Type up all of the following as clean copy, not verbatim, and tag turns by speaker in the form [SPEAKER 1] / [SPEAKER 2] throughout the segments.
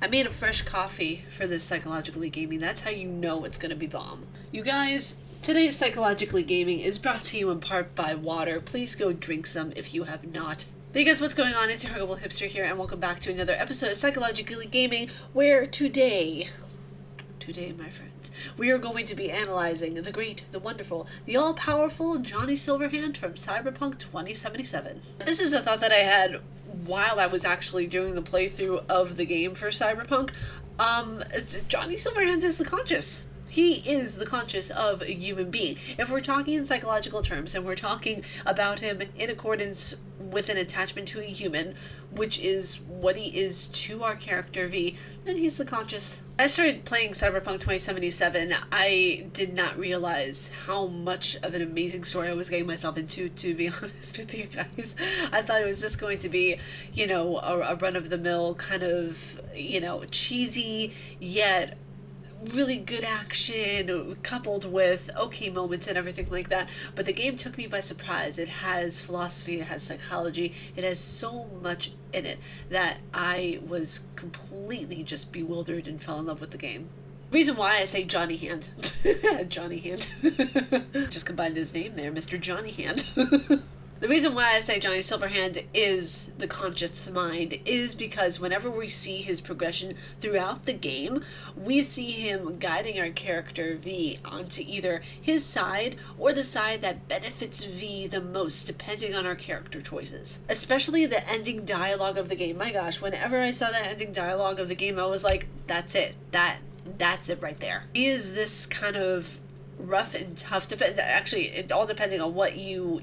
[SPEAKER 1] I made a fresh coffee for this Psychologically Gaming. That's how you know it's gonna be bomb. You guys, today's Psychologically Gaming is brought to you in part by water. Please go drink some if you have not. Hey guys, what's going on? It's your Huggable Hipster here, and welcome back to another episode of Psychologically Gaming, where today, my friends, we are going to be analyzing the great, the wonderful, the all-powerful Johnny Silverhand from Cyberpunk 2077. This is a thought that I had while I was actually doing the playthrough of the game for Cyberpunk. Johnny Silverhand is the conscious. He is the conscious of a human being. If we're talking in psychological terms, and we're talking about him in accordance with an attachment to a human, which is what he is to our character V, then he's the conscious. I started playing Cyberpunk 2077. I did not realize how much of an amazing story I was getting myself into, to be honest with you guys. I thought it was just going to be, you know, a run-of-the-mill kind of, you know, cheesy, yet really good action coupled with okay moments and everything like that. But the game took me by surprise. It has philosophy, it has psychology, it has so much in it that I was completely just bewildered and fell in love with the game. Reason why I say Johnny Hand. Johnny Hand. Just combined his name there, Mr. Johnny Hand. The reason why I say Johnny Silverhand is the conscious mind is because whenever we see his progression throughout the game, we see him guiding our character V onto either his side or the side that benefits V the most, depending on our character choices. Especially the ending dialogue of the game. My gosh, whenever I saw that ending dialogue of the game, I was like, that's it. That's it right there. He is this kind of rough and tough, actually, it all depending on what you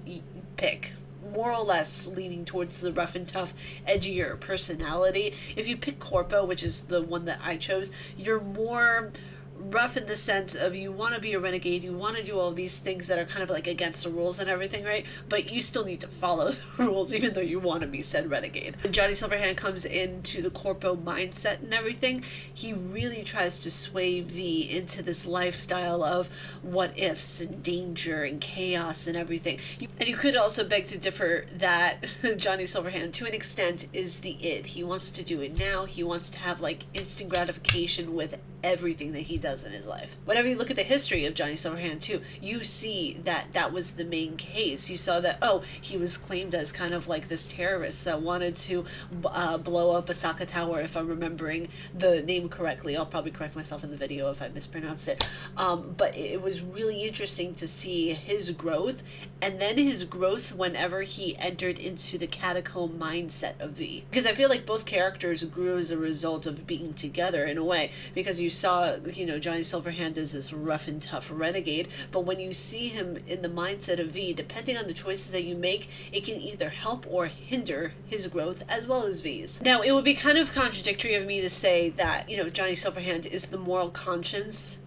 [SPEAKER 1] pick, more or less leaning towards the rough and tough, edgier personality. If you pick Corpo, which is the one that I chose, you're more rough in the sense of you want to be a renegade, you want to do all these things that are kind of like against the rules and everything, right? But you still need to follow the rules even though you want to be said renegade. When Johnny Silverhand comes into the Corpo mindset and everything, he really tries to sway V into this lifestyle of what ifs and danger and chaos and everything. And you could also beg to differ that Johnny Silverhand, to an extent, is the id. He wants to do it now. He wants to have like instant gratification with everything that he does in his life. Whenever you look at the history of Johnny Silverhand too, you see that that was the main case. You saw that, oh, he was claimed as kind of like this terrorist that wanted to blow up Osaka Tower, if I'm remembering the name correctly. I'll probably correct myself in the video if I mispronounced it. But it was really interesting to see his growth, and then his growth whenever he entered into the catacomb mindset of V. Because I feel like both characters grew as a result of being together in a way, because you saw, you know, Johnny Silverhand is this rough and tough renegade, but when you see him in the mindset of V, depending on the choices that you make, it can either help or hinder his growth as well as V's. Now, it would be kind of contradictory of me to say that, you know, Johnny Silverhand is the moral conscience,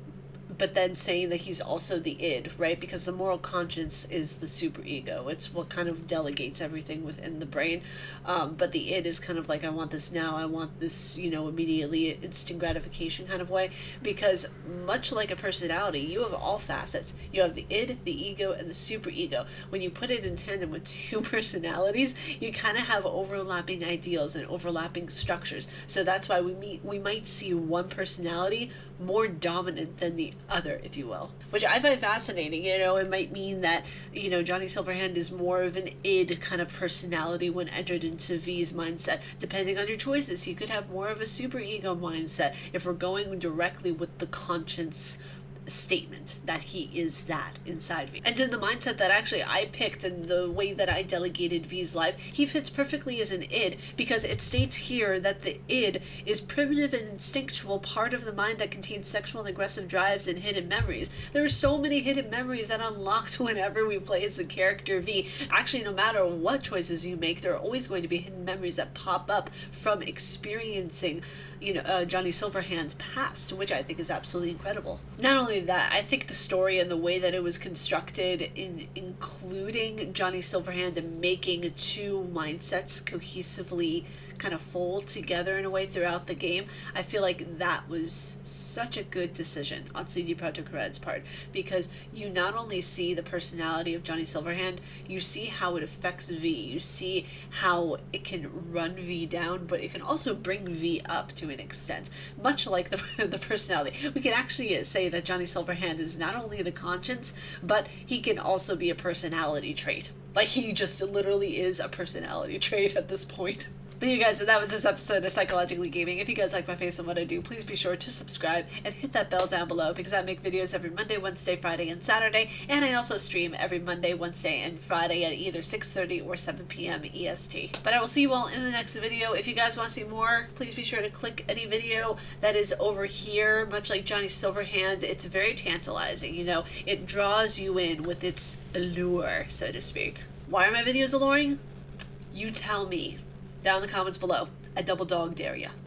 [SPEAKER 1] but then saying that he's also the id, right? Because the moral conscience is the superego. It's what kind of delegates everything within the brain. But the id is kind of like, I want this now, I want this, you know, immediately, instant gratification kind of way. Because much like a personality, you have all facets. You have the id, the ego, and the superego. When you put it in tandem with two personalities, you kind of have overlapping ideals and overlapping structures. So that's why we might see one personality more dominant than the other, if you will, which I find fascinating. You know, it might mean that, you know, Johnny Silverhand is more of an id kind of personality when entered into V's mindset. Depending on your choices, he could have more of a superego mindset if we're going directly with the conscience statement that he is that inside V. And in the mindset that actually I picked and the way that I delegated V's life, he fits perfectly as an id, because it states here that the id is primitive and instinctual part of the mind that contains sexual and aggressive drives and hidden memories. There are so many hidden memories that unlocked whenever we play as the character V. Actually, no matter what choices you make, there are always going to be hidden memories that pop up from experiencing, you know, Johnny Silverhand's past, which I think is absolutely incredible. Not only that, I think the story and the way that it was constructed in including Johnny Silverhand and making two mindsets cohesively kind of fold together in a way throughout the game. I feel like that was such a good decision on CD Projekt Red's part, because you not only see the personality of Johnny Silverhand, you see how it affects V, you see how it can run V down, but it can also bring V up to an extent. Much like the personality. We can actually say that Johnny Silverhand is not only the conscience, but he can also be a personality trait. Like, he just literally is a personality trait at this point. But you guys, that was this episode of Psychologically Gaming. If you guys like my face and what I do, please be sure to subscribe and hit that bell down below, because I make videos every Monday, Wednesday, Friday, and Saturday, and I also stream every Monday, Wednesday, and Friday at either 6:30 or 7 p.m. EST. But I will see you all in the next video. If you guys want to see more, please be sure to click any video that is over here. Much like Johnny Silverhand, it's very tantalizing, you know, it draws you in with its allure, so to speak. Why are my videos alluring? You tell me down in the comments below. I double dog dare ya.